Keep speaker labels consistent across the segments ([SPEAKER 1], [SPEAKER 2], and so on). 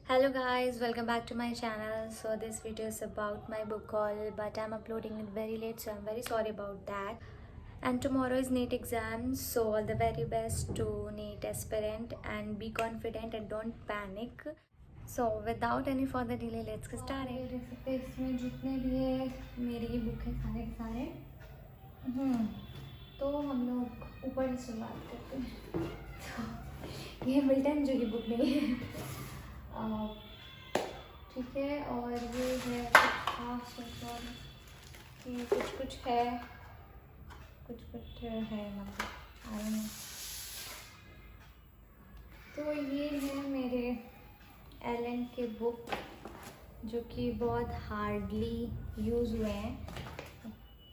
[SPEAKER 1] Hello guys, welcome back to my channel. So this video is about my book haul, but I'm uploading it very late, so I'm very sorry about that. And tomorrow is NEET exam, so all the very best to NEET aspirant and be confident and don't panic. So without any further delay, let's get started. देख सकते हैं इसमें जितने भी है मेरी ये book है सारे के सारे। तो हम लोग ऊपर से शुरुआत करते हैं। तो ये मिल्टन जो की बुक नहीं है, ठीक है। और ये है खास ये कुछ है, कुछ है मतलब आई नो। तो ये है मेरे एलन के बुक जो कि बहुत हार्डली यूज़ हुए हैं।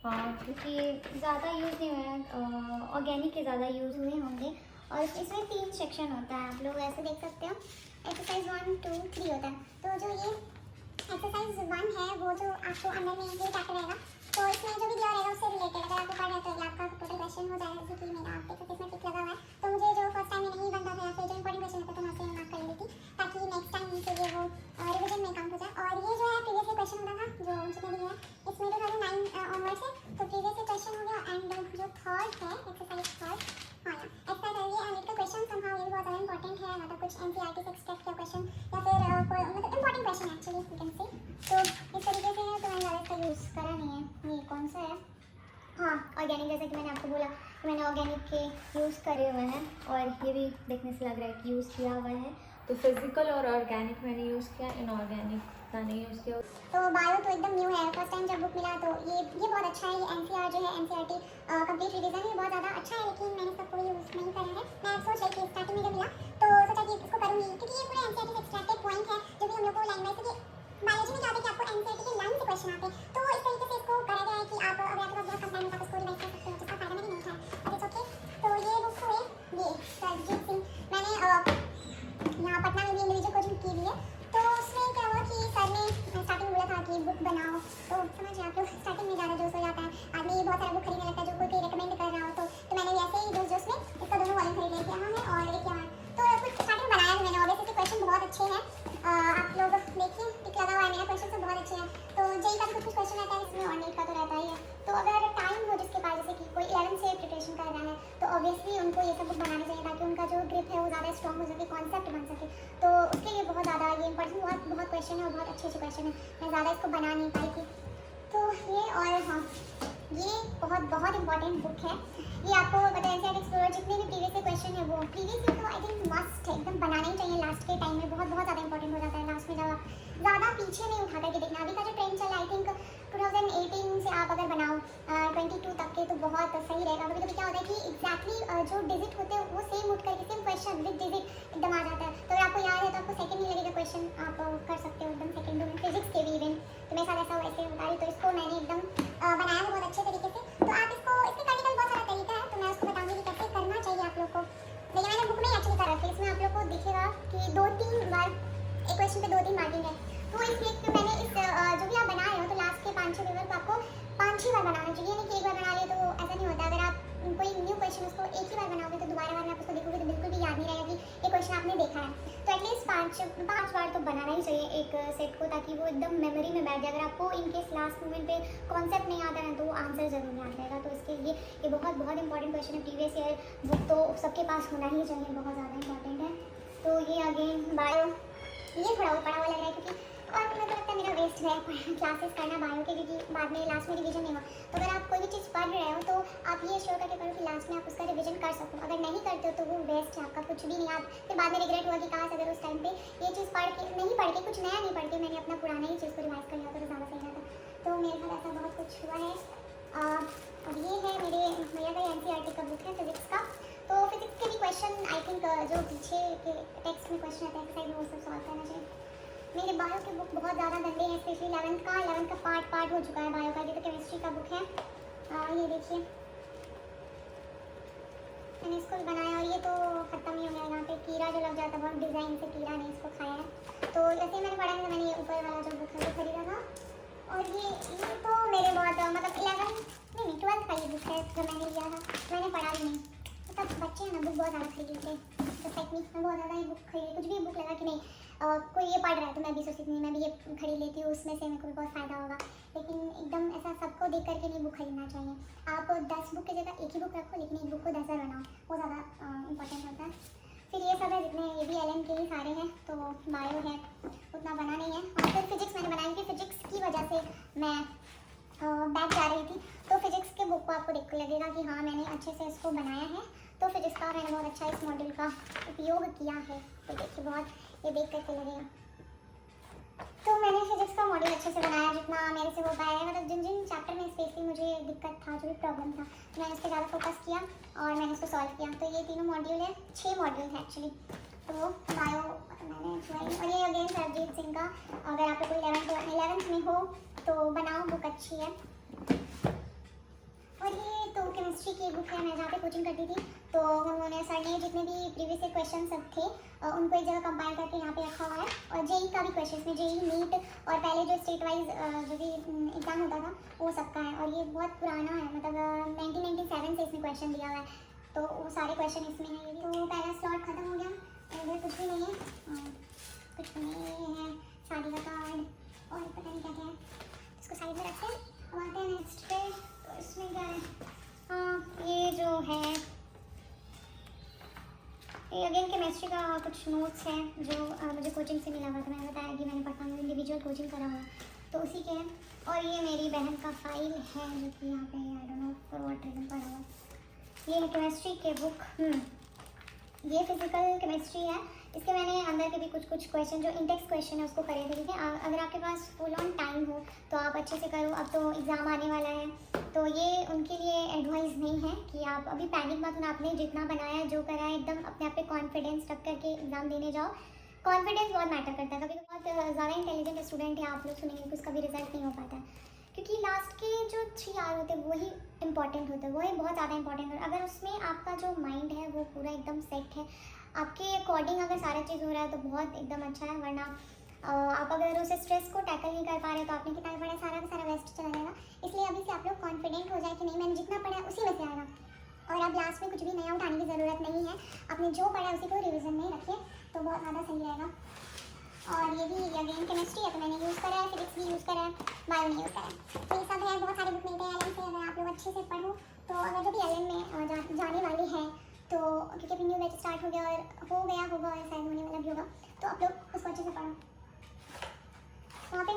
[SPEAKER 1] हाँ,
[SPEAKER 2] क्योंकि ज़्यादा यूज़ नहीं हुए हैं, ऑर्गेनिक के ज़्यादा यूज़ हुए होंगे। और इसमें 3 सेक्शन होता है, आप लोग ऐसे देख सकते हो। एक्सरसाइज 1, 2, 3 होता है। तो जो ये एक्सरसाइज 1 है वो जो आपको अंदर में ये चैप्टर रहेगा, तो इसमें जो भी दिया रहेगा उससे रिलेटेड अगर आपको पढ़ रहे तो आपका टोटल क्वेश्चन हो जाएगा। जैसे कि मेरा आप देख सकते इसमें टिक लगा हुआ है, तो मुझे जो फर्स्ट टाइम में नहीं बनता था या फिर जो इंपॉर्टेंट क्वेश्चन होता था मैं उसे मार्क कर लेती ताकि नेक्स्ट टाइम के लिए वो रिविजन में काउंट हो जाए। और ये जो है प्रीवियस क्वेश्चन होता था जो जितने भी है इसमें 2009 ऑनवर्ड से, तो प्रीवियस क्वेश्चन हो गया। एंड जो थर्ड है एक्सरसाइज थर्ड, हाँ एक्सरसाइज ये एंड का क्वेश्चन समहाउ ये बहुत ज़्यादा इंपॉर्टेंट है, मतलब कुछ एनसीईआरटी से एक्सट्रैक्ट किया क्वेश्चन या फिर कोई मतलब important question actually you can say. तो इस तरीके से है, तो मैंने ज़्यादा इसका यूज़ करा नहीं है। ये कौन सा है, हाँ ऑर्गेनिक, जैसे कि मैंने आपको बोला कि मैंने ऑर्गेनिक के यूज़ करे हुए हैं और ये भी देखने से लग रहा है कि यूज़ किया हुआ है।
[SPEAKER 1] तो फिजिकल और ऑर्गेनिक मैंने यूज़ किया, इनऑर्गेनिक मैंने यूज़ किया।
[SPEAKER 2] तो बायो तो एकदम न्यू है, फर्स्ट टाइम जब बुक मिला तो ये बहुत अच्छा है। ये एनसीईआर जो है एनसीईआरटी कंप्लीट रिवीजन ये बहुत ज़्यादा अच्छा है, लेकिन मैंने इसका कोई यूज़ नहीं करा है। मैं सोच रही थी स्टार्टिंग में जब मिला तो सोचा कि इसको करूँगी, क्योंकि ये पूरा एनसीईआरटी से एक्सट्रैक्टेड पॉइंट है जो भी हम लोग को लाइन वाइज से बायोलॉजी में क्या होता है कि आपको एनसीईआरटी के लाइन से क्वेश्चन आते हैं। तो इस तरीके से इसको करा गया है कि आप अगर आपके पास बहुत कम टाइम है आप इसको रिवाइज कर सकते हो, जिसका फायदा मैंने नहीं उठाया। अब इट्स ओके। तो ये बुक हुए ये सरजीत सिंह, मैंने यहाँ पटना में भी इंडिविजुअल कोचिंग की हुई है। तो उसमें क्या हुआ कि सर ने स्टार्टिंग में बोला था कि बुक बनाओ, तो समझ आप लोग स्टार्टिंग में ज़्यादा जोश हो जाता है, आदमी बहुत सारा बुक खरीदने लगता है जो कोई रिकमेंड कर रहा हो। तो मैंने वैसे ही जोश में इसका दोनों वॉल्यूम खरीद लिया है और एक यहाँ। तो कुछ स्टार्टिंग में बनाया है मैंने, ऑब्वियसली क्वेश्चन बहुत अच्छे हैं, आप लोग देखिए टिक लगा हुआ है मेरा, क्वेश्चन सब बहुत अच्छे हैं। तो जेई का भी कुछ क्वेश्चन रहता है इसमें और नीट का तो रहता ही है। तो अगर टाइम हो जिसके पास, जैसे कि कोई 11 से प्रिपरेशन कर रहा है, तो ऑब्वियसली उनको ये सब बुक बनानी चाहिए ताकि उनका जो ग्रिप है वो ज़्यादा स्ट्रॉन्ग हो सके, कॉन्सेप्ट बन सके। तो उसके लिए बहुत ज़्यादा ये इंपॉर्टेंट बहुत क्वेश्चन है और बहुत अच्छे क्वेश्चन है, मैं ज़्यादा इसको बना नहीं पाई थी। तो ये और हाँ ये बहुत इंपॉर्टेंट बुक है। ये आपको बताया एनसीईआरटी एक्सप्लोरर जितने भी प्रीवियस क्वेश्चन है वो प्रीवियस तो आई थिंक मस्ट है, एकदम बनाना ही चाहिए लास्ट के टाइम में, बहुत ज़्यादा इंपॉर्टेंट हो जाता है लास्ट में जब आप ज़्यादा पीछे नहीं उठा करके देखना। अभी का जो ट्रेंड चला आई थिंक 2018 से आप अगर बनाओ 22 तक के तो बहुत सही रहेगा। कभी कभी क्या होता है कि एग्जैक्टली जो डिजिट होते हैं वो सेम उठ करके सेम क्वेश्चन विद डिजिट एकदम आ जाता है। तो अगर आपको याद है तो आपको सेकंड नहीं लगेगा क्वेश्चन, आप कर सकते हो एकदम सेकंड में फिजिक्स के भी इवन। तो मेरे साथ ऐसा वैसे बता रही, तो इसको मैंने एकदम बनाया है बहुत अच्छे तरीके से। तो आप इसको इसके करने का बहुत सारा तरीका है, तो मैं उसको बताऊँगी कि कैसे करना चाहिए आप लोग को। लेकिन मैंने बुक में एक्चुअली करा था, इसमें आप लोग को दिखेगा कि 2-3 बार एक क्वेश्चन पे 2-3 मार्किंग है। तो इसलिए कि मैंने इस जो भी आप बना रहे हो तो लास्ट के 5-6 पेपर को आपको 5-6 बार बनाना चाहिए, यानी कि एक बार बना लिए तो ऐसा नहीं होता। अगर आप कोई न्यू क्वेश्चन उसको एक ही बार बनाओगे तो दोबारा बार में आप उसको देखोगे तो बिल्कुल भी याद नहीं रहेगा कि ये क्वेश्चन आपने देखा है। तो एटलीस्ट 5 बार तो बनाना ही चाहिए एक सेट को, ताकि वो एकदम मेमोरी में बैठ जाए। अगर आपको इनकेस लास्ट मोमेंट पे कॉन्सेप्ट नहीं आता है तो वो आंसर जरूर याद रहेगा। तो इसके लिए ये बहुत इंपॉर्टेंट क्वेश्चन है, प्रीवियस ईयर बुक तो सबके पास होना ही चाहिए, बहुत ज़्यादा इंपॉर्टेंट है। तो ये अगेन बायो, ये थोड़ा वो पढ़ा हुआ लग रहा है क्योंकि और मुझे तो लगता है मेरा वेस्ट है क्लासेस करना बायो के, क्योंकि बाद में लास्ट में रिवीजन नहीं हुआ। तो अगर आप कोई भी चीज़ पढ़ रहे हो तो आप ये श्योर करके करो कि लास्ट में आप उसका रिवीजन कर सको। अगर नहीं करते हो तो वो वेस्ट है, आपका कुछ भी नहीं। आप फिर बाद में रिग्रेट हुआ कि काश अगर उस टाइम पे ये चीज़ नहीं पढ़ के कुछ नया नहीं पढ़ के मैंने अपना पुराना ही चीज़ को रिवाइज कर लिया तो ज़्यादा सही रहता। तो मेरे साथ ऐसा बहुत कुछ हुआ है। अब ये है मेरे भैया का एनसीईआरटी का बुक है फिजिक्स का। तो फिजिक्स के भी क्वेश्चन आई थिंक जो पीछे के टेक्स्ट में क्वेश्चन आता है एक्सरसाइज में वो सब सॉल्व करना चाहिए। मेरे बायो के बुक बहुत ज़्यादा गंदे हैं, स्पेशली 11th का पार्ट हो चुका है बायो का। ये तो केमिस्ट्री का बुक है, ये देखिए मैंने इसको बनाया और ये तो ख़त्म ही हो गया। यहाँ पे कीड़ा जो लग जाता है, बहुत डिज़ाइन से कीड़ा ने इसको खाया है। तो जैसे मैंने पढ़ा है तो मैंने ये ऊपर वाला जो बुक है वो खरीदा था। और ये तो मेरे बहुत मतलब 12th का ये बुक है जो मैंने लिया था, मैंने पढ़ा भी नहीं। मतलब बच्चे हैं ना बुक बहुत ज़्यादा खरीदते हैं। जस्ट लाइक मी, मैं बहुत ज़्यादा ही बुक खरीदी, कुछ भी बुक लगा कि नहीं कोई ये पढ़ रहा है तो मैं भी सोचती थी मैं भी ये खरीद लेती हूँ, उसमें से मेरे को भी बहुत फ़ायदा होगा। लेकिन एकदम ऐसा सबको देख करके नहीं बुक खरीदना चाहिए। आप 10 बुक की जगह एक ही बुक रखो, लेकिन एक बुक को 10 बार बनाओ, वो ज़्यादा इंपॉर्टेंट होता है। फिर ये सब है जितने, ये भी एलन के ही सारे हैं, तो बायो है उतना बना नहीं है। और फिर फिजिक्स मैंने बनाई थी, फिजिक्स की वजह से मैं बैक जा रही थी, तो फिजिक्स के बुक को आपको देख कर लगेगा कि हाँ मैंने अच्छे से इसको बनाया है। तो फिजिक्स का मैंने बहुत अच्छा इस मॉड्यूल का उपयोग किया है, तो देखिए बहुत ये देख करके लगेगा। तो मैंने फिजिक्स का मॉड्यूल अच्छे से बनाया जितना मेरे से हो पाया है, मतलब जिन जिन चैप्टर में स्पेशली मुझे दिक्कत था, जो भी प्रॉब्लम था, मैंने उस पर ज़्यादा फोकस किया और मैंने उसको सॉल्व किया। तो ये तीनों मॉड्यूल है, 6 मॉड्यूल है एक्चुअली। तो बायो मैंने ज्वाइन, और ये अगेन सरजीत सिंह का, अगर आप कोई 11th में हो तो बनाओ, बुक अच्छी है। और ये तो केमिस्ट्री की बुक है, मैं जहाँ पे कोचिंग करती थी, तो उन्होंने सर ने जितने भी प्रीवियस क्वेश्चन सब थे उनको एक जगह कंपाइल करके यहाँ पे रखा हुआ है। और जेई का भी क्वेश्चन में, जेई नीट और पहले जो स्टेट वाइज जो भी एग्जाम होता था वो सबका है। और ये बहुत पुराना है, मतलब 1997 से इसमें क्वेश्चन दिया हुआ है, तो वो सारे क्वेश्चन इसमें हैं। ये भी तो पहला स्लॉट खत्म हो गया, इधर कुछ भी नहीं है, कुछ नहीं है, शादी का कार्ड और पता नहीं क्या क्या है, इसको साइड में रखते हैं। अब आते हैं नेक्स्ट पे, तो इसमें क्या है, हाँ ये जो है ये अगेन केमिस्ट्री का कुछ नोट्स हैं जो मुझे कोचिंग से मिला हुआ था। मैंने बताया कि मैंने पटना में इंडिविजुअल कोचिंग करा हुआ, तो उसी के हैं। और ये मेरी बहन का फाइल है जो कि यहाँ पे I don't know for what reason पड़ा हुआ। ये है केमिस्ट्री के बुक, ये फिजिकल केमिस्ट्री है। इसके मैंने अंदर के भी कुछ क्वेश्चन जो इंटेक्स क्वेश्चन है उसको करे थे, ठीक है। अगर आपके पास फुल ऑन टाइम हो तो आप अच्छे से करो, अब तो एग्ज़ाम आने वाला है, तो ये उनके लिए एडवाइस नहीं है कि आप अभी पैनिक मत होना। आपने जितना बनाया जो करा है एकदम अपने आप पे कॉन्फिडेंस रख करके एग्ज़ाम देने जाओ। कॉन्फिडेंस बहुत मैटर करता है। कभी बहुत ज़्यादा इंटेलिजेंट स्टूडेंट है, आप लोग सुनेंगे कि उसका भी रिजल्ट नहीं हो पाता है, क्योंकि लास्ट के जो 3 आवर होते हैं वही इंपॉर्टेंट होते हैं, वही बहुत ज़्यादा इंपॉर्टेंट है। अगर उसमें आपका जो माइंड है वो पूरा एकदम सेट है, आपके अकॉर्डिंग अगर सारा चीज़ हो रहा है तो बहुत एकदम अच्छा है। वरना आप अगर उसे स्ट्रेस को टैकल नहीं कर पा रहे तो आपने कितना पढ़ा सारा का सारा वेस्ट चला जाएगा। इसलिए अभी से आप लोग कॉन्फिडेंट हो जाए कि नहीं मैंने जितना पढ़ा है उसी में से आएगा, और अब लास्ट में कुछ भी नया उठाने की ज़रूरत नहीं है। आपने जो पढ़ा है उसी को रिविजन में रखिए तो बहुत ज़्यादा सही रहेगा। और ये भी अगेन केमिस्ट्री है तो मैंने यूज़ करा है, फिजिक्स भी यूज़ करा है, बायो नहीं यूज़ करा है। तो ये सब है, बहुत सारे बुक मिलते हैं एलन से। अगर आप लोग अच्छे से पढ़ो तो अगर जो भी एलन में जाने वाली है, तो क्योंकि अभी न्यू बैच स्टार्ट हो गया और हो गया होगा और शायद होने वाला भी होगा, तो आप लोग उसको अच्छे से पढ़ो। वहाँ पे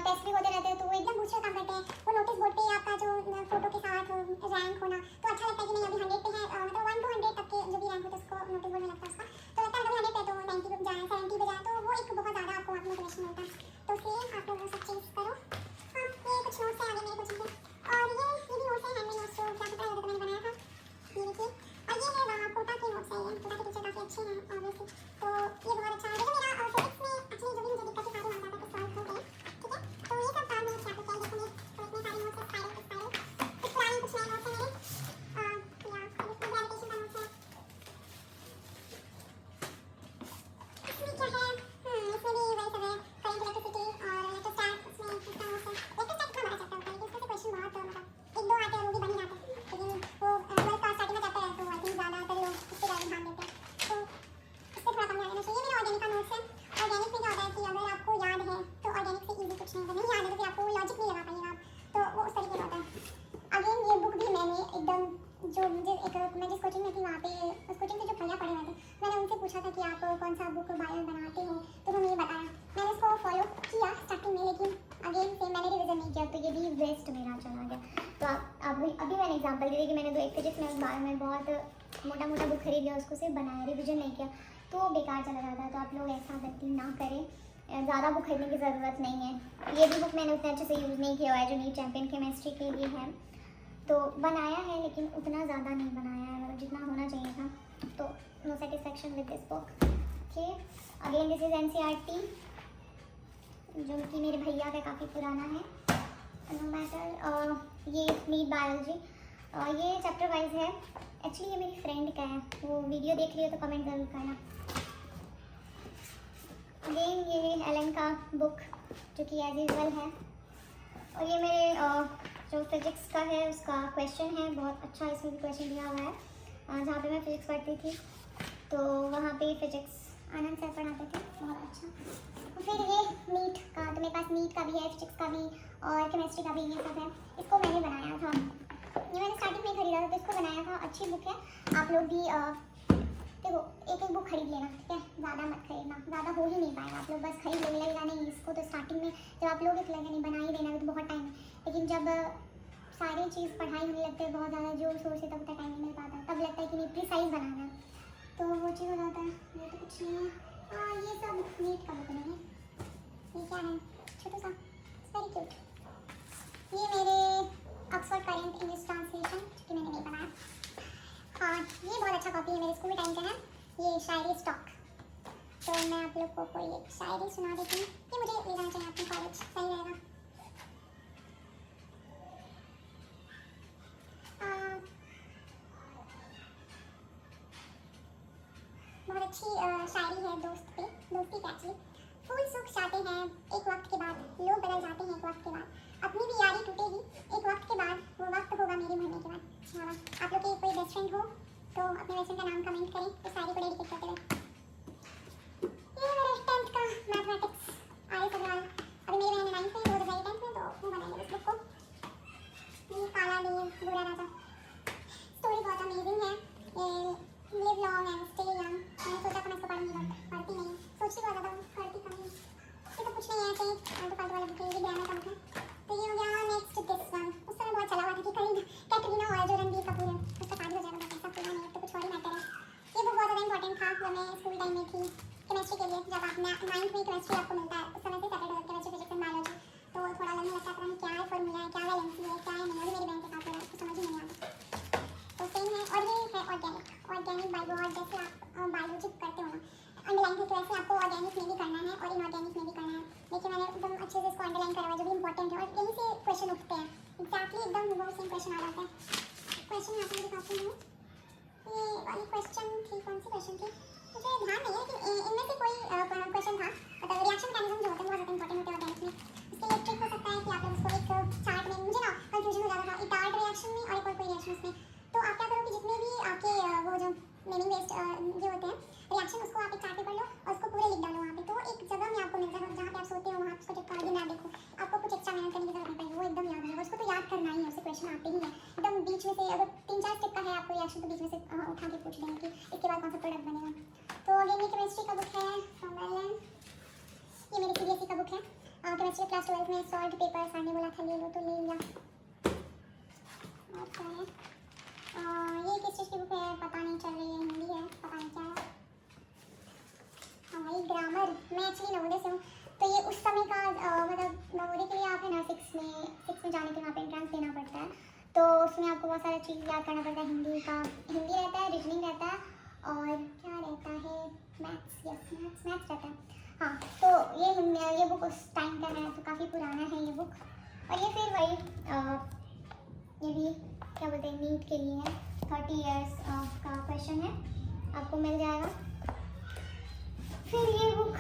[SPEAKER 2] टेस्ट भी होते रहते हैं, तो वो एकदम दूसरा काम करते हैं। वो नोटिस बोर्ड पे आपका जो फोटो के साथ रैंक होना, तो अच्छा लगता है कि नहीं अभी 100 पे है, मतलब 1 to 100 तक के जो भी रैंक होता है उसको नोटिस बोर्ड में लगता है उसका। तो लगता है कभी 100 पे तो 90 पे जाए, 70 पे जाए, तो वो एक बहुत ज़्यादा आपको मोटिवेशन मिलता है। तो इसलिए आप लोग वो सब चीज़ करो। हाँ ये कुछ नोट्स हैं आगे मेरे कोचिंग के, और ये भी नोट्स हैं, हैंडमेड नोट्स, जो क्या पता है तो मैंने बनाया था, ये देखिए। और ये है वहाँ कोटा के नोट्स है, ये कोटा के टीचर काफ़ी अच्छे हैं ऑब्वियसली, तो ये बहुत अच्छा है। लेकिन मेरा फिजिक्स में एक्चुअली जो भी मुझे दिक्कत थी सारी वहाँ जाकर सॉल्व हो गई, ठीक है। तो ये सब काम मैंने किया था, क्या देखो तो इतने सारे नोट्स है, कुछ पुराने कुछ नए नोट्स हैं मेरे। या इसमें ग्रेविटेशन का नोट्स है, इसमें क्या है, इसमें भी वही सब है, करंट इलेक्ट्रिसिटी और इलेक्ट्रोस्टैट, इसमें इसका नोट्स है। इलेक्ट्रोस्टैट का बड़ा चैप्टर होता है, लेकिन इसमें क्वेश्चन बहुत मतलब 1-2 आते हैं, वो भी बन ही जाते हैं, लेकिन वो ट्वेल्थ का स्टार्टिंग में चैप्टर है तो आई थिंक ज़्यादातर लोग इस पर ज़्यादा ध्यान देते हैं, तो इस पर थोड़ा कम ध्यान देना चाहिए। मेरा ऑर्गेनिक का नोट्स है। ऑर्गेनिक में क्या होता है कि अगर आपको याद है तो ऑर्गेनिक से ईजी कुछ नहीं, अगर नहीं याद है तो फिर आपको लॉजिक नहीं लगा पाइएगा आप, तो वो उस तरीके का होता है। अगेन ये बुक भी मैंने एकदम जो मुझे मैं जिस कोचिंग में थी वहाँ पे उस कोचिंग के जो भैया पढ़े हुए थे, मैंने उनसे पूछा था कि आप कौन सा बुक बायो बनाते हो, तो उन्होंने ये बताया। मैंने इसको फॉलो किया स्टार्टिंग में, लेकिन अगेन से मैंने रिविजन नहीं किया, तो ये भी वेस्ट मेरा चला गया। तो अभी मैंने एग्जाम्पल दी कि मैंने 2 एक फिजिक्स में उस बारे में बहुत मोटा बुक खरीद लिया, उसको सिर्फ बनाया, रिविजन नहीं किया, तो वो बेकार चला जाता है। तो आप लोग ऐसा गलती ना करें, ज़्यादा बुक खरीदने की ज़रूरत नहीं है। ये भी बुक मैंने उतने अच्छे से यूज़ नहीं किया हुआ है, जो नीट चैम्पियन केमिस्ट्री के लिए है, तो बनाया है लेकिन उतना ज़्यादा नहीं बनाया है, मतलब जितना होना चाहिए था। तो no satisfaction with this book. Okay, again this is NCERT, जो कि मेरे भैया का काफ़ी पुराना है, नो मैटर। ये नीट बायोलॉजी, ये चैप्टर वाइज है। एक्चुअली ये मेरी फ्रेंड का है, वो वीडियो देख रही हो तो कमेंट ज़रूर करना। अगेन ये एलन का बुक जो कि एज यूजुअल है, और ये मेरे जो फिजिक्स का है उसका क्वेश्चन है, बहुत अच्छा इसमें भी क्वेश्चन दिया हुआ है, जहाँ पे मैं फिजिक्स पढ़ती थी। तो वहाँ पे फिजिक्स आनंद सर पढ़ाते थे, बहुत अच्छा। फिर ये नीट का, तो मेरे पास नीट का भी है, फिजिक्स का भी और केमिस्ट्री का भी, ये सब है। इसको मैंने बनाया था, ये मैंने स्टार्टिंग में खरीदा था, तो इसको बनाया था। अच्छी बुक है, आप लोग भी देखो एक एक बुक खरीद लेना, ठीक है, ज़्यादा मत खरीदना, ज़्यादा हो ही नहीं पाएगा, आप लोग बस खरीद ले, लगेगा नहीं इसको तो स्टार्टिंग में जब आप लोग लगेगा नहीं बना ही देना, तो बहुत टाइम है। लेकिन जब सारी चीज़ पढ़ाई होने लगते हैं, बहुत ज़्यादा जोर शोर से, तब तक टाइम नहीं मिल पाता, तब लगता है कि नहीं प्रिसाइज बनाना है, तो वो चीज़ हो जाता है। ये तो कुछ नहीं है। हाँ, ये सब नीट का बुक नहीं है। ये क्या है, छोटा सा, वेरी क्यूट। ये मेरे ऑक्सफोर्ड करेंट इंग्लिश ट्रांसलेशन, जो कि मैंने नहीं बनाया। हाँ, ये बहुत अच्छा कॉपी है, मेरे स्कूल टाइम का है। ये शायरी स्टॉक, तो मैं आप लोग को कोई एक शायरी सुना देती हूँ। ये मुझे ले जाना चाहिए अपने कॉलेज, सही रहेगा। बहुत अच्छी शायरी है दोस्त पे, दोस्ती पे एक्चुअली। फूल सूख जाते हैं एक वक्त के बाद, लोग बदल जाते हैं एक वक्त के बाद, अपनी भी यारी टूटेगी एक वक्त के बाद, वो वक्त होगा मेरे मरने के बाद। अच्छा, आप लोग के कोई बेस्ट फ्रेंड हो तो अपने बेस्ट फ्रेंड का नाम कमेंट करें, तो शायरी को डेडिकेट करते हुए। ये मेरे 10th का मैथमेटिक्स आर्यस अग्रवाल, अभी मेरी बहन 9th में, 2010 में, तो वो बनाएंगे उस बुक को। ये काला देव बुरा राजा, स्टोरी बहुत अमेजिंग है। ये live long and stay young, मैंने सोचा था मैं इसको पढ़ूंगी बट पढ़ती नहीं, सोचती बहुत ज़्यादा हूँ, पढ़ती कम नहीं। ये तो कुछ नहीं है, ऐसे आलतू फालतू वाला बुक है, ये ग्रामर का बुक है। तो ये हो गया नेक्स्ट दिस वन। उस समय बहुत चला हुआ था कि कैटरीना और जो रणबीर कपूर है उसका शादी हो जाएगा, बट ऐसा पूरा नहीं, तो कुछ और ही मैटर है। ये बुक बहुत ज़्यादा इंपॉर्टेंट था जब मैं स्कूल टाइम में थी, केमिस्ट्री के लिए। जब आप 9th में केमिस्ट्री आपको मिलता है, उस समय से सेपरेट हो केमिस्ट्री, फिजिक्स एंड बायोलॉजी, तो थोड़ा लगने लगता है क्या है फॉर्मूला है, क्या वैलेंसी है, क्या है नहीं, मेरी बहन के साथ हो रहा है, तो समझ ही नहीं आता। तो सेम है। और ये है ऑर्गेनिक बायो, और जैसे आप बायोलॉजी करते हो ना अंडरलाइन है, तो ऐसे आपको ऑर्गेनिक में भी करना है और इनऑर्गेनिक में भी करना है। लेकिन मैंने एकदम अच्छे से इसको अंडरलाइन करा हुआ है, जो भी इंपॉर्टेंट है, और यहीं से क्वेश्चन उठते हैं, एग्जैक्टली एकदम वो सेम क्वेश्चन आ जाता है। क्वेश्चन यहाँ पर दिखाती हूँ, ये वाली क्वेश्चन थी, कौन सी क्वेश्चन थी मुझे ध्यान नहीं है, लेकिन इनमें से कोई क्वेश्चन था। मतलब रिएक्शन मैकेनिज्म जो होते हैं बहुत ज़्यादा इंपॉर्टेंट होते हैं ऑर्गेनिक में। इसके लिए ट्रिक हो सकता है कि आप लोग उसको एक चार्ट में, मुझे ना कंफ्यूजन हो जाता था इटार्ड रिएक्शन में और एक और कोई रिएक्शन में, तो आप क्या करो कि जितने भी आपके वो जो नेमिंग बेस्ड जो होते हैं रिएक्शन, उसको आप एक चार्ट पे पढ़ लो और उसको पूरे लिख डालो वहाँ पे, तो एक जगह में आपको मिल जाएगा, जहाँ पे आप सोते हो वहाँ उसको चिपका के ना देखो, आपको कुछ एक्स्ट्रा मेहनत करने की जरूरत नहीं पड़ेगी, वो एकदम याद होगा। उसको तो याद करना ही है, उससे क्वेश्चन आते ही है एकदम बीच में से, अगर 3-4 स्टेप का है आपको रिएक्शन, तो बीच में से उठा के पूछ लेंगे कि इसके बाद कौन सा प्रोडक्ट बनेगा। तो अगेन ये केमिस्ट्री का बुक है फ्रॉम वेललैंड, ये मेरी CBSE का बुक है। केमिस्ट्री क्लास 12 में सॉल्ट पेपर सर ने बोला था ले लो, तो ले लिया। और क्या है, ये किस चीज़ की बुक है पता नहीं चल रही है, हिंदी है, पता नहीं क्या है। हाँ भाई ग्रामर, मैं एक्चुअली नवोदय से हूँ, तो ये उस समय का मतलब नवोदय के लिए आप है ना 6 में जाने के वहाँ पे एंट्रेंस देना पड़ता है, तो उसमें आपको बहुत सारा चीज़ याद करना पड़ता है। हिंदी रहता है, रीजनिंग रहता है, और क्या रहता है, मैथ्स, यस मैथ्स रहता है। हाँ, तो ये बुक उस टाइम का है, तो काफ़ी पुराना है ये बुक। और ये फिर वही ये भी क्या बोलते हैं नीट के लिए है, 30 इयर्स का क्वेश्चन है, आपको मिल जाएगा। फिर ये बुक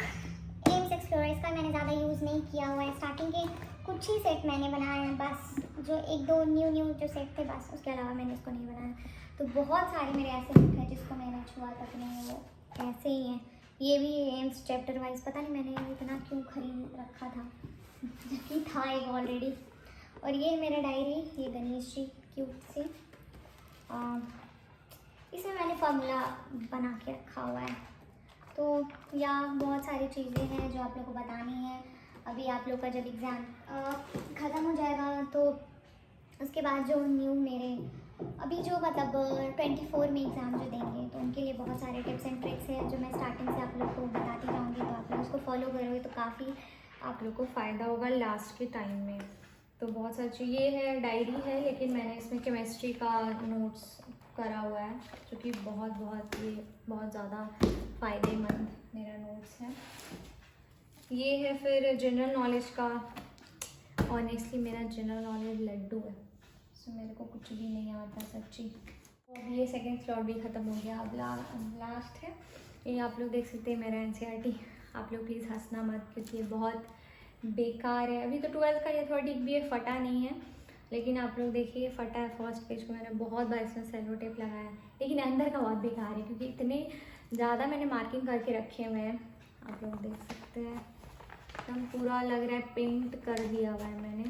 [SPEAKER 2] एम्स एक्सप्लोरर, इसका मैंने ज़्यादा यूज़ नहीं किया हुआ है, स्टार्टिंग के कुछ ही सेट मैंने बनाए हैं बस, जो 1-2 न्यू जो सेट थे बस, उसके अलावा मैंने इसको नहीं बनाया। तो बहुत सारे मेरे ऐसे बुक हैं जिसको मैंने छुआ तक नहीं, वो ऐसे ही हैं। ये भी एम्स चैप्टर वाइज, पता नहीं मैंने इतना क्यों खरीद रखा था, जबकि था एक ऑलरेडी। और ये मेरा डायरी, ये गणेश जी क्यूट से, इसमें मैंने फार्मूला बना के रखा हुआ है। तो या बहुत सारी चीज़ें हैं जो आप लोग को बतानी है। अभी आप लोग का जब एग्ज़ाम ख़त्म हो जाएगा, तो उसके बाद जो न्यू मेरे अभी जो मतलब 24 में एग्ज़ाम जो देंगे, तो उनके लिए बहुत सारे टिप्स एंड ट्रिक्स हैं जो मैं स्टार्टिंग से आप लोग को बताती जाऊँगी, तो आप लोग उसको फॉलो करोगे तो काफ़ी
[SPEAKER 3] आप लोग को फ़ायदा होगा लास्ट के टाइम में। तो बहुत सारी चीज़, ये है डायरी है, लेकिन मैंने इसमें केमिस्ट्री का नोट्स करा हुआ है, जो कि बहुत ज़्यादा फ़ायदेमंद मेरा नोट्स है। ये है फिर जनरल नॉलेज का, ऑनेस्टली मेरा जनरल नॉलेज लड्डू है, सो मेरे को कुछ भी नहीं आता सच्ची। अब ये सेकंड स्लॉट भी ख़त्म हो गया, अब लास्ट है। ये आप लोग देख सकते हैं मेरा NCERT, आप लोग प्लीज़ हंसना मत, क्योंकि ये बहुत बेकार है। अभी तो 12th का ये थोड़ा ठीक भी है, फटा नहीं है, लेकिन आप लोग देखिए फटा है। फर्स्ट पेज को मैंने बहुत बार इसमें सेलो टेप लगाया है, लेकिन अंदर का बहुत बेकार है, क्योंकि इतने ज़्यादा मैंने मार्किंग करके रखे हुए हैं, आप लोग देख सकते हैं। एकदम पूरा लग रहा है पेंट कर दिया हुआ है मैंने,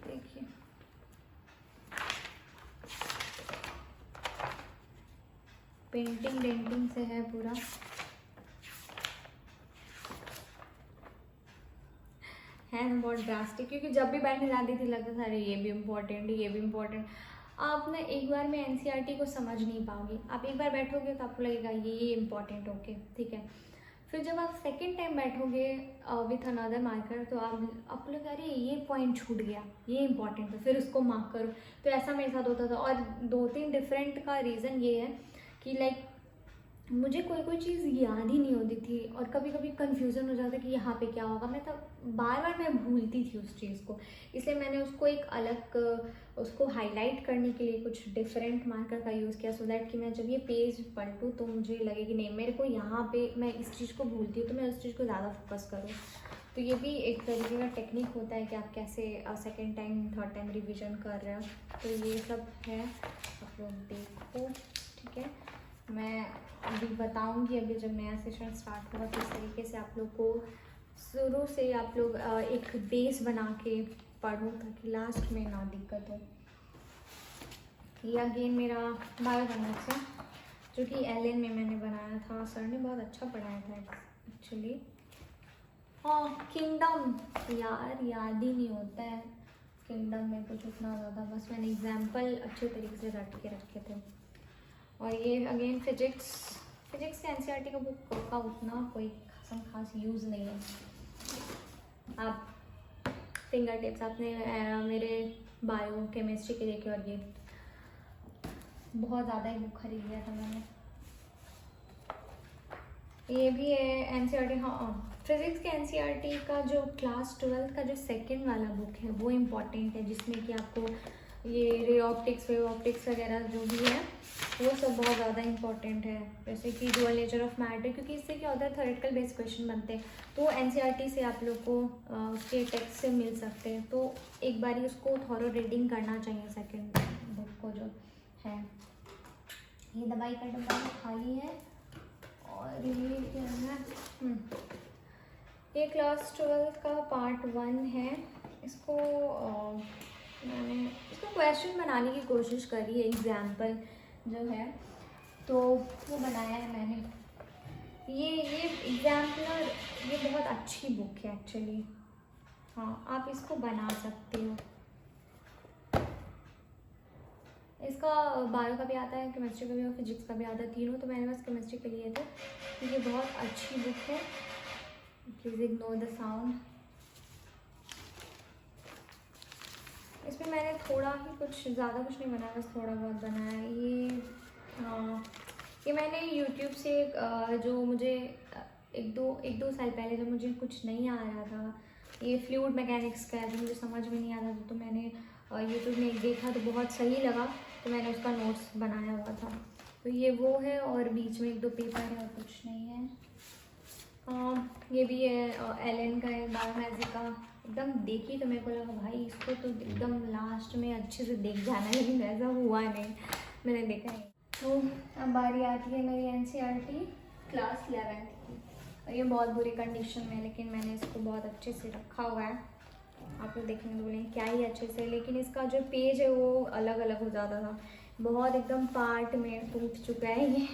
[SPEAKER 3] देखिए। पेंटिंग डेंटिंग से है पूरा। है ना बहुत ड्रास्टिक, क्योंकि जब भी बैठने जाती थी लगता था अरे ये भी इम्पोर्टेंट, ये भी इम्पोर्टेंट। आप ना एक बार में एनसीईआरटी को समझ नहीं पाओगे। आप एक बार बैठोगे तो आपको लगेगा ये इम्पोर्टेंट, ओके ठीक है। फिर जब आप सेकेंड टाइम बैठोगे विथ अनदर मार्कर तो आपको लगेगा अरे ये पॉइंट छूट गया, ये इंपॉर्टेंट है, फिर उसको मार्क करो। तो ऐसा मेरे साथ होता था। और 2-3 डिफरेंट का रीज़न ये है कि लाइक मुझे कोई चीज़ याद ही नहीं होती थी, और कभी कभी कन्फ्यूज़न हो जाता कि यहाँ पे क्या होगा। मैं तब बार बार मैं भूलती थी उस चीज़ को, इसलिए मैंने उसको एक अलग उसको हाईलाइट करने के लिए कुछ डिफरेंट मार्कर का यूज़ किया, सो दैट कि मैं जब ये पेज पलटूँ तो मुझे लगे कि नहीं, मेरे को यहाँ पे मैं इस चीज़ को भूलती हूँ तो मैं उस चीज़ को ज़्यादा फोकस करूँ। तो ये भी एक तरीके का टेक्निक होता है कि आप कैसे second time third time revision कर रहे हो। तो ये सब है, आप लोग देखो ठीक है। मैं अभी बताऊंगी, अभी जब नया सेशन स्टार्ट होगा किस तरीके से आप लोग को शुरू से आप लोग एक बेस बना के पढ़ो ताकि लास्ट में ना दिक्कत हो। ये अगेन मेरा बायोडायनेमिक्स है, जो कि एलएन में मैंने बनाया था। सर ने बहुत अच्छा पढ़ाया था एक्चुअली। हाँ किंगडम, यार याद ही नहीं होता है किंगडम में कुछ उतना ज़्यादा, बस मैंने एग्जाम्पल अच्छे तरीके से रट के रखे थे। और ये अगेन फिजिक्स के एनसीईआरटी का बुक का उतना कोई खास यूज़ नहीं है। आप फिंगर टिप्स आपने मेरे बायो केमिस्ट्री के देखे, और ये बहुत ज़्यादा ही बुक खरीद लिया था मैंने। ये भी है एनसीईआरटी। हाँ फिजिक्स के एनसीईआरटी का जो क्लास 12 का जो सेकंड वाला बुक है वो इम्पॉर्टेंट है, जिसमें कि आपको ये रे ऑप्टिक्स वेव ऑप्टिक्स वगैरह जो भी है वो सब बहुत ज़्यादा इंपॉर्टेंट है। जैसे कि डुअल नेचर ऑफ मैटर, क्योंकि इससे क्या होता है थ्योरेटिकल बेस्ड क्वेश्चन बनते हैं, तो एनसीईआरटी से आप लोग को उसके टेक्स्ट से मिल सकते हैं। तो एक बारी उसको थॉरो रीडिंग करना चाहिए सेकेंड बुक को जो है। ये दवाई का डब्बा खाली है। और ये क्या है, ये क्लास 12 का पार्ट 1 है। इसको मैंने इसको क्वेश्चन बनाने की कोशिश करी है, एग्जाम्पल जो है तो वो बनाया है मैंने। ये एग्जाम्पलर ये बहुत अच्छी बुक है एक्चुअली। हाँ आप इसको बना सकते हो। इसका बायो का भी आता है, केमिस्ट्री का भी और फिजिक्स का भी आता है, तीनों। तो मैंने बस केमिस्ट्री के लिए थे। तो ये बहुत अच्छी बुक है, प्लीज़ इग्नोर द साउंड। इसमें मैंने थोड़ा ही कुछ, ज़्यादा कुछ नहीं बनाया, बस थोड़ा बहुत बनाया। ये मैंने यूट्यूब से जो मुझे एक दो साल पहले जब मुझे कुछ नहीं आ रहा था, ये फ्लूइड मैकेनिक्स का है, जो मुझे समझ में नहीं आ रहा था, तो मैंने यूट्यूब में एक देखा तो बहुत सही लगा, तो मैंने उसका नोट्स बनाया हुआ था। तो ये वो है, और बीच में 1-2 पेपर है और कुछ नहीं है। ये भी है एलएन का है, बायोमैजिक का। एकदम देखी तो मेरे को लगा भाई इसको तो एकदम लास्ट में अच्छे से देख जाना, लेकिन ऐसा हुआ नहीं, मैंने देखा नहीं। तो अब बारी आती है मेरी एनसीईआरटी क्लास 11 की। और ये बहुत बुरी कंडीशन में है, लेकिन मैंने इसको बहुत अच्छे से रखा हुआ है। आप लोग देखेंगे तो बोलेंगे क्या ही अच्छे से, लेकिन इसका जो पेज है वो अलग अलग हो जाता था, बहुत एकदम पार्ट में टूट चुका है ये।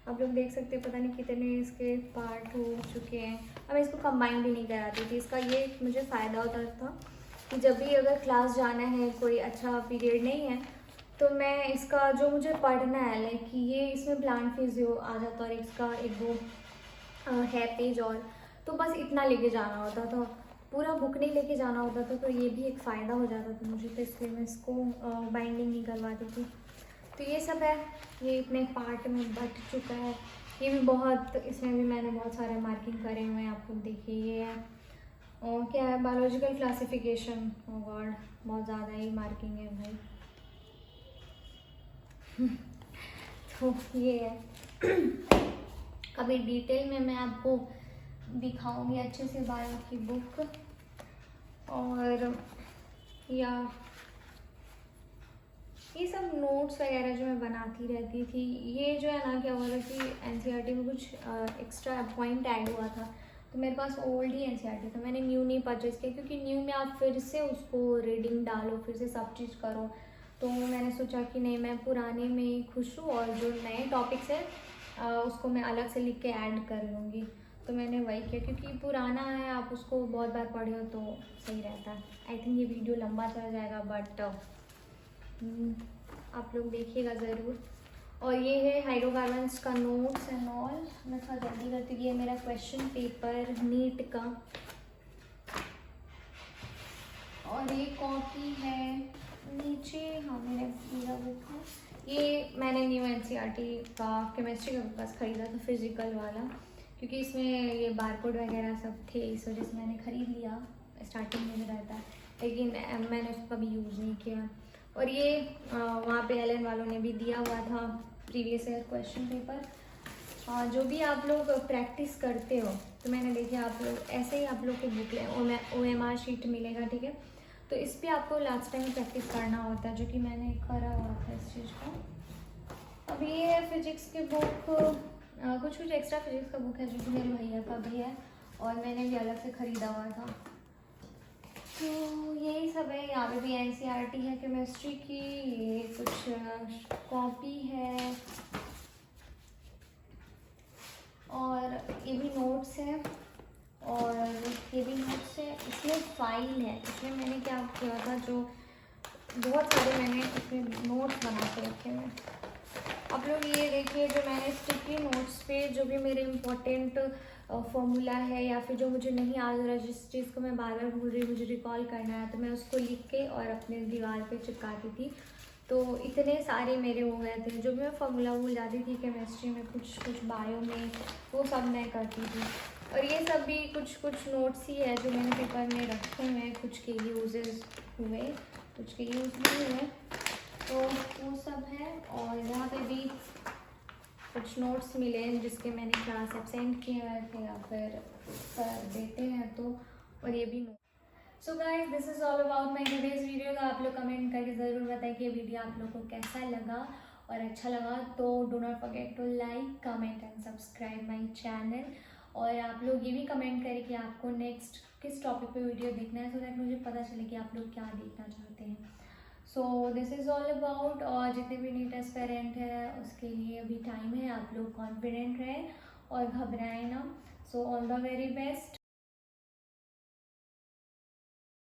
[SPEAKER 3] आप लोग देख सकते हैं, पता नहीं कितने इसके पार्ट हो चुके हैं। अब मैं इसको कंबाइन भी नहीं कराती थी। इसका ये मुझे फ़ायदा होता था कि जब भी अगर क्लास जाना है, कोई अच्छा पीरियड नहीं है, तो मैं इसका जो मुझे पढ़ना है, लाइक कि ये इसमें प्लांट फिजियो आ जाता, और इसका 1-2 है पेज, और तो बस इतना लेके जाना होता था, पूरा बुक नहीं लेके जाना होता था। तो ये भी एक फ़ायदा हो जाता था मुझे, तो इसलिए मैं इसको बाइंडिंग नहीं करवाती थी। तो ये सब है, ये इतने पार्ट में बट चुका है। ये भी बहुत, इसमें भी मैंने बहुत सारे मार्किंग करे हुए हैं, आप लोग देखिए। ये है और क्या है, बायोलॉजिकल क्लासिफिकेशन। ओ गॉड, बहुत ज़्यादा ही मार्किंग है भाई। तो ये है कभी डिटेल में मैं आपको दिखाऊंगी अच्छे से बायो की बुक। और या ये सब नोट्स वगैरह जो मैं बनाती रहती थी, ये जो है ना क्या हुआ था कि एनसीईआरटी में कुछ एक्स्ट्रा पॉइंट ऐड हुआ था, तो मेरे पास ओल्ड ही एनसीईआरटी था, मैंने न्यू नहीं परचेज़ किया क्योंकि न्यू में आप फिर से उसको रीडिंग डालो, फिर से सब चीज़ करो। तो मैंने सोचा कि नहीं, मैं पुराने में ही खुश हूँ और जो नए टॉपिक्स है उसको मैं अलग से लिख के ऐड कर लूँगी। तो मैंने वही किया क्योंकि पुराना है, आप उसको बहुत बार पढ़े हो तो सही रहता है। आई थिंक ये वीडियो लंबा चल जाएगा बट आप लोग देखिएगा ज़रूर। और ये है हाइड्रोकार्बन्स का नोट्स एंड ऑल। मैं थोड़ा जल्दी करती हूँ। ये मेरा क्वेश्चन पेपर नीट का, और ये कॉपी है नीचे, हाँ मेरा बुक है। ये मैंने न्यू एनसीईआरटी का केमिस्ट्री का बुक ख़रीदा था, फिजिकल वाला, क्योंकि इसमें ये बारकोड वगैरह सब थे, इस वजह से मैंने ख़रीद लिया। स्टार्टिंग में रहता है लेकिन मैंने उसको कभी यूज़ नहीं किया। और ये वहाँ पे एलन वालों ने भी दिया हुआ था प्रीवियस ईयर क्वेश्चन पेपर। जो भी आप लोग प्रैक्टिस करते हो, तो मैंने देखिए आप लोग ऐसे ही आप लोग को बुक ले OMR शीट मिलेगा, ठीक है। तो इस पर आपको लास्ट टाइम प्रैक्टिस करना होता है, जो कि मैंने करा हुआ था इस चीज़ को। अब ये है फिजिक्स की बुक, कुछ एक्स्ट्रा फिजिक्स का बुक है जो कि मेरे भैया का भी है और मैंने भी अलग से ख़रीदा हुआ था। तो यही सब है। यहाँ पे भी एनसीईआरटी है केमिस्ट्री की, ये कुछ कॉपी है और ये भी नोट्स है और ये भी नोट्स है। इसमें फाइल है, इसमें मैंने क्या किया था, जो बहुत सारे मैंने इसमें नोट्स बना के रखे हैं। आप लोग ये देखिए, जो मैंने स्टिकी नोट्स पे जो भी मेरे इम्पोर्टेंट फॉर्मूला है या फिर जो मुझे नहीं आ रहा, जिस चीज़ को मैं बार बार भूल रही, मुझे रिकॉल करना है, तो मैं उसको लिख के और अपने दीवार पे चिपकाती थी। तो इतने सारे मेरे हो गए थे, जो भी मैं फॉर्मूला भूल जाती थी केमिस्ट्री में, कुछ बायो में, वो सब मैं करती थी। और ये सब भी कुछ नोट्स ही है जो मैंने पेपर में रखे हुए हैं, कुछ के यूजेस हुए, कुछ के यूज़ नहीं हुए, तो वो सब है। और यहाँ पे भी कुछ नोट्स मिले जिसके मैंने क्लास एब्सेंट किए हुए थे या फिर सर देते हैं तो, और ये भी note. So guys, this is all about my today's video. तो आप लोग कमेंट करके ज़रूर बताएं कि ये वीडियो आप लोग को कैसा लगा, और अच्छा लगा तो do not forget to like, comment and subscribe my channel. और आप लोग ये भी कमेंट करें कि आपको नेक्स्ट किस टॉपिक पे वीडियो देखना है, सो दैट मुझे पता चले कि आप लोग क्या देखना चाहते हैं। So this is all about. और जितने भी नीट एस्पेरेंट है उसके लिए अभी टाइम है, आप लोग कॉन्फिडेंट रहें और घबराएं ना। So all the very best.